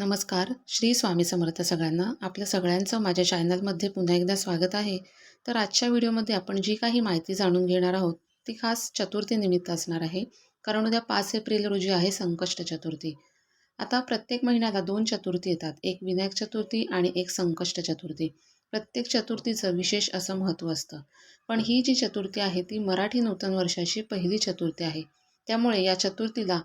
नमस्कार. श्री स्वामी समर्थ सगळ्यांना. आपल्या सगळ्यांचं माझ्या चॅनलमध्ये पुन्हा एकदा स्वागत आहे. तर आजच्या व्हिडिओमध्ये आपण जी काही माहिती जाणून घेणार आहोत, ती खास चतुर्थीनिमित्त असणार आहे. कारण उद्या 5 एप्रिल रोजी आहे संकष्ट चतुर्थी. आता प्रत्येक महिन्याला 2 चतुर्थी येतात. एक विनायक चतुर्थी आणि एक संकष्ट चतुर्थी. प्रत्येक चतुर्थीचं विशेष असं महत्त्व असतं. पण ही जी चतुर्थी आहे, ती मराठी नूतन वर्षाची पहिली चतुर्थी आहे. त्यामुळे या चतुर्थीला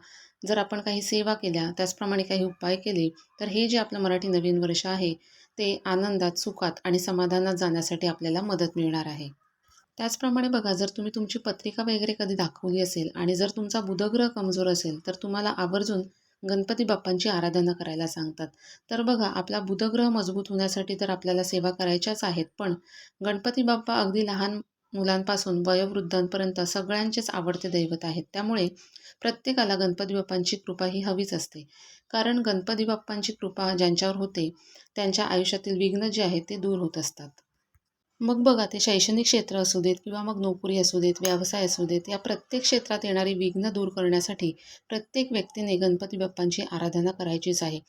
जर आपण काही सेवा केल्या, त्याचप्रमाणे काही उपाय केले, तर हे जे आपलं मराठी नवीन वर्ष आहे, ते आनंदात, सुखात आणि समाधानात जाण्यासाठी आपल्याला मदत मिळणार आहे. त्याचप्रमाणे बघा, जर तुम्ही तुमची पत्रिका वगैरे कधी दाखवली असेल आणि जर तुमचा बुधग्रह कमजोर असेल, तर तुम्हाला आवर्जून गणपती बाप्पांची आराधना करायला सांगतात. तर बघा, आपला बुधग्रह मजबूत होण्यासाठी तर आपल्याला सेवा करायच्याच आहेत, पण गणपती बाप्पा अगदी लहान मुलांपासून वयोवृद्धांपर्यंत सगळ्यांचेच आवडते दैवत आहेत. त्यामुळे प्रत्येकाला गणपती बाप्पांची कृपा ही हवीच असते. कारण गणपती बाप्पांची कृपा ज्यांच्यावर होते, त्यांच्या आयुष्यातील विघ्न जे आहेत ते दूर होत असतात. मग बघा, ते शैक्षणिक क्षेत्र असू देत किंवा मग नोकरी असू देत, व्यवसाय असू देत, या प्रत्येक क्षेत्रात येणारी विघ्न दूर करण्यासाठी प्रत्येक व्यक्तीने गणपती बाप्पांची आराधना करायचीच आहे.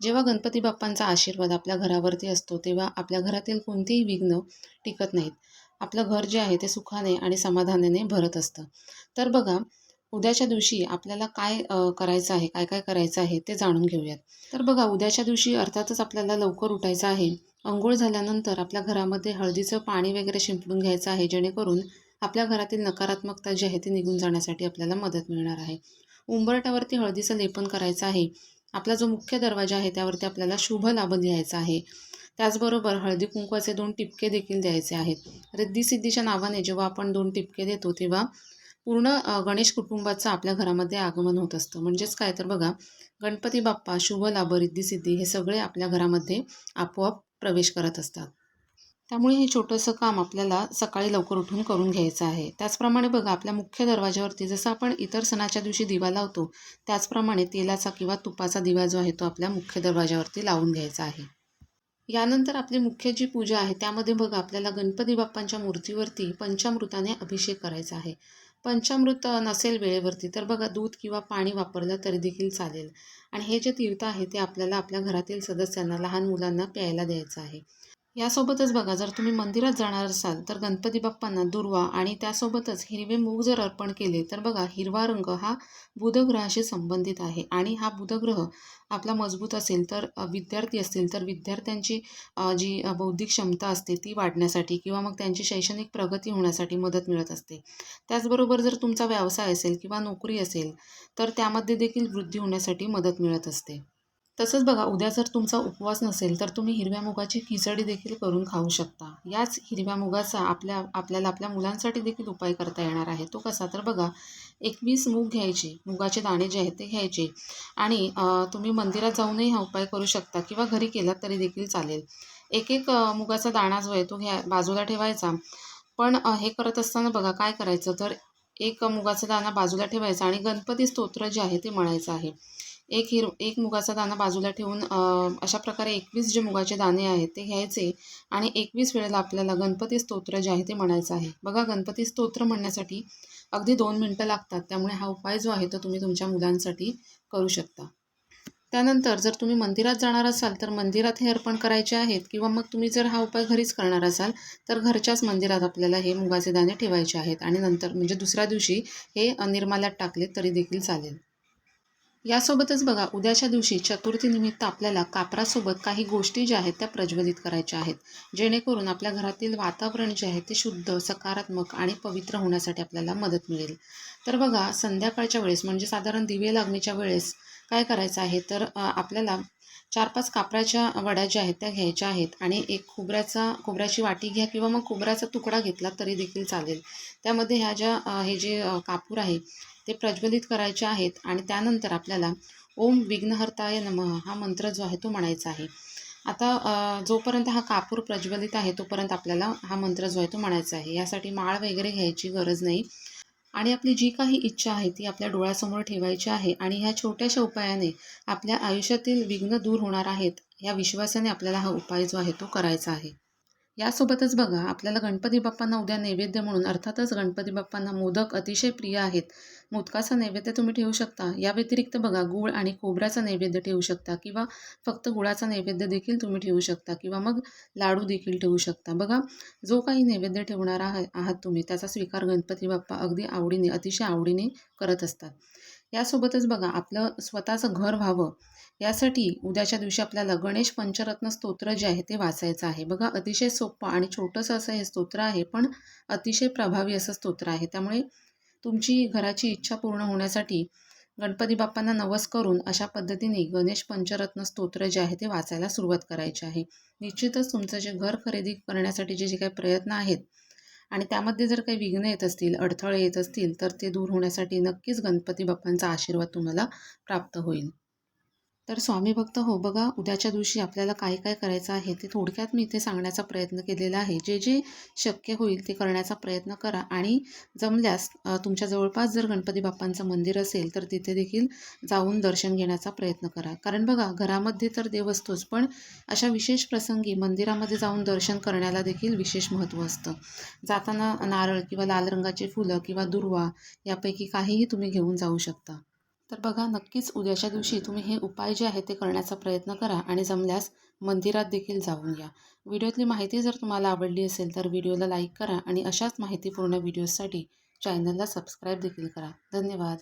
जेव्हा गणपती बाप्पांचा आशीर्वाद आपल्या घरावरती असतो, तेव्हा आपल्या घरातील कोणतेही विघ्न टिकत नाहीत. आपलं घर जे आहे ते सुखाने आणि समाधानाने भरत असतं. तर बघा, उद्याच्या दिवशी आपल्याला काय करायचं आहे, काय-काय करायचं आहे ते जाणून घेऊयात. तर बघा, उद्याच्या दिवशी अर्थातच आपल्याला लवकर उठायचं आहे. अंघोळ झाल्यानंतर आपल्या घरामध्ये हळदीचं पाणी वगैरे शिंपडून घ्यायचं आहे, जेणेकरून आपल्या घरातील नकारात्मकता जी आहे ती निघून जाण्यासाठी आपल्याला मदत मिळणार आहे. उंबरठ्यावरती हळदीचं लेपन करायचं आहे. आपला जो मुख्य दरवाजा आहे त्यावरती आपल्याला शुभ लाभ लिहायचा आहे. त्याचबरोबर हळदी कुंकवाचे 2 टिपके देखील द्यायचे आहेत. रिद्धी-सिद्धीच्या नावाने जेव्हा आपण 2 टिपके देतो, तेव्हा पूर्ण गणेश कुटुंबाचं आपल्या घरामध्ये आगमन होत असतं. म्हणजेच काय तर बघा, गणपती बाप्पा, शुभ लाभ, रिद्धी-सिद्धी हे सगळे आपल्या घरामध्ये आपोआप प्रवेश करत असतात. त्यामुळे हे छोटंसं काम आपल्याला सकाळी लवकर उठून करून घ्यायचं आहे. त्याचप्रमाणे बघा, आपल्या मुख्य दरवाजावरती जसं आपण इतर सणाच्या दिवशी दिवा लावतो, त्याचप्रमाणे तेलाचा किंवा तुपाचा दिवा जो आहे तो आपल्या मुख्य दरवाजावरती लावून घ्यायचा आहे. यानंतर आपली मुख्य जी पूजा आहे त्यामध्ये बघा, आपल्याला गणपती बाप्पांच्या मूर्तीवरती पंचामृताने अभिषेक करायचा आहे. पंचामृत नसेल वेळेवरती तर बघा, दूध किंवा पाणी वापरलं तरी देखील चालेल. आणि हे जे तीर्थ आहे ते आपल्याला आपल्या घरातील सदस्यांना, लहान मुलांना प्यायला द्यायचं आहे. यासोबतच बघा, जर तुम्ही मंदिरात जाणार असाल तर गणपती बाप्पांना दुर्वा आणि त्यासोबतच हिरवे मूग जर अर्पण केले, तर बघा, हिरवा रंग हा बुधग्रहाशी संबंधित आहे आणि हा बुधग्रह आपला मजबूत असेल तर विद्यार्थी असतील तर विद्यार्थ्यांची जी बौद्धिक क्षमता असते ती वाढण्यासाठी किंवा मग त्यांची शैक्षणिक प्रगती होण्यासाठी मदत मिळत असते. त्याचबरोबर जर तुमचा व्यवसाय असेल किंवा नोकरी असेल तर त्यामध्ये देखील वृद्धी होण्यासाठी मदत मिळत असते. तसंच बघा, उद्या जर तुमचा उपवास नसेल तर तुम्ही हिरव्या मुगाची खिचडी देखील करून खाऊ शकता. याच हिरव्या मुगाचा आपल्याला आपल्या मुलांसाठी देखील उपाय करता येणार आहे. तो कसा तर बघा, 21 मूग घ्यायचे, मुगाचे दाणे जे आहेत ते घ्यायचे आणि तुम्ही मंदिरात जाऊनही हा उपाय करू शकता किंवा घरी केलात तरी देखील चालेल. एक एक मुगाचा दाणा जो आहे तो बाजूला ठेवायचा. पण हे करत असताना बघा काय करायचं तर, एक मुगाचा दाणा बाजूला ठेवायचा आणि गणपती स्तोत्र जे आहे ते म्हणायचं आहे. एक मुगाचा दाणा बाजूला ठेवून अशा प्रकारे 21 जे मुगाचे दाणे आहेत ते घ्यायचे आणि 21 वेळेला आपल्याला गणपती स्तोत्र जे आहे ते म्हणायचं आहे. बघा, गणपती स्तोत्र म्हणण्यासाठी अगदी 2 मिनिटं लागतात. त्यामुळे हा उपाय जो आहे तो तुम्ही तुमच्या मुलांसाठी करू शकता. त्यानंतर जर तुम्ही मंदिरात जाणार असाल तर मंदिरात हे अर्पण करायचे आहेत किंवा मग तुम्ही जर हा उपाय घरीच करणार असाल तर घरच्याच मंदिरात आपल्याला हे मुगाचे दाणे ठेवायचे आहेत आणि नंतर म्हणजे दुसऱ्या दिवशी हे निर्माल्यात टाकले तरी देखील चालेल. यासोबतच बघा, उद्याच्या दिवशी चतुर्थीनिमित्त आपल्याला कापरासोबत काही गोष्टी ज्या आहेत त्या प्रज्वलित करायच्या आहेत, जेणेकरून आपल्या घरातील वातावरण जे आहे ते शुद्ध, सकारात्मक आणि पवित्र होण्यासाठी आपल्याला मदत मिळेल. तर बघा, संध्याकाळच्या वेळेस म्हणजे साधारण दिवे लागणीच्या वेळेस काय करायचं आहे तर आपल्याला 4-5 कापराच्या वड्या ज्या आहेत त्या घ्यायच्या आहेत आणि एक खोबऱ्याची वाटी घ्या किंवा मग खोबऱ्याचा तुकडा घेतला तरी देखील चालेल. त्यामध्ये हे जे कापूर आहे ते प्रज्वलित करायचे आहेत आणि त्यानंतर आपल्याला ओम विघ्नहर्ताय नमः हा मंत्र जो आहे तो म्हणायचा आहे. आता जोपर्यंत हा कापूर प्रज्वलित आहे तोपर्यंत आपल्याला हा मंत्र जो आहे तो म्हणायचा आहे. यासाठी माळ वगैरे घ्यायची गरज नाही आणि आपली जी काही इच्छा आहे ती आपल्या डोळ्यासमोर ठेवायची आहे आणि ह्या छोट्याशा उपायाने आपल्या आयुष्यातील विघ्न दूर होणार आहेत, या विश्वासाने आपल्याला हा उपाय जो आहे तो करायचा आहे. यासोबतच बघा आपल्याला गणपती बाप्पांना उद्या नैवेद्य म्हणून अर्थातच गणपती बाप्पांना मोदक अतिशय प्रिय आहेत. मोदकाचा नैवेद्य तुम्ही ठेवू शकता. या व्यतिरिक्त बघा गूळ आणि खोबऱ्याचा नैवेद्य ठेवू शकता किंवा फक्त गुळाचा नैवेद्य देखील तुम्ही ठेवू शकता किंवा मग लाडू देखील ठेवू शकता. बघा जो काही नैवेद्य ठेवणार आहात तुम्ही त्याचा स्वीकार गणपती बाप्पा अगदी आवडीने अतिशय आवडीने करत असतात. यासोबतच बघा आपलं स्वतःचं घर व्हावं यासाठी उद्याच्या दिवशी आपल्याला गणेश पंचरत्न स्तोत्र जे आहे ते वाचायचं आहे. बघा अतिशय सोपं आणि छोटंसं असं हे स्तोत्र आहे, पण अतिशय प्रभावी असं स्तोत्र आहे. त्यामुळे तुमची घराची इच्छा पूर्ण होण्यासाठी गणपती बाप्पांना नवस करून अशा पद्धतीने गणेश पंचरत्न स्तोत्र जे आहे ते वाचायला सुरुवात करायची आहे. निश्चितच तुमचं जे घर खरेदी करण्यासाठीचे जे काही प्रयत्न आहेत आणि त्यामध्ये जर काही विघ्न येत असतील, अडथळे येत असतील, तर ते दूर होण्यासाठी नक्कीच गणपती बाप्पांचा आशीर्वाद तुम्हाला प्राप्त होईल. तर स्वामी भक्त हो बघा उद्याच्या दिवशी आपल्याला काय काय करायचं आहे ते थोडक्यात मी इथे सांगण्याचा प्रयत्न केलेला आहे. जे जे शक्य होईल ते करण्याचा प्रयत्न करा आणि जमल्यास तुमच्या जवळपास जर गणपती बाप्पांचं मंदिर असेल तर तिथे देखील जाऊन दर्शन घेण्याचा प्रयत्न करा. कारण बघा घरामध्ये तर देव असतोच, पण अशा विशेष प्रसंगी मंदिरामध्ये जाऊन दर्शन करण्याला देखील विशेष महत्त्व असतं. जाताना नारळ किंवा लाल रंगाची फुलं किंवा दुर्वा यापैकी काहीही तुम्ही घेऊन जाऊ शकता. तर बघा नक्कीच उद्याच्या दिवशी तुम्ही हे उपाय जे आहे ते करण्याचा प्रयत्न करा आणि जमल्यास मंदिरात देखील जाऊन या. व्हिडिओतली माहिती जर तुम्हाला आवडली असेल तर व्हिडिओला लाईक करा आणि अशाच माहितीपूर्ण व्हिडिओजसाठी चॅनलला सबस्क्राईब देखील करा. धन्यवाद.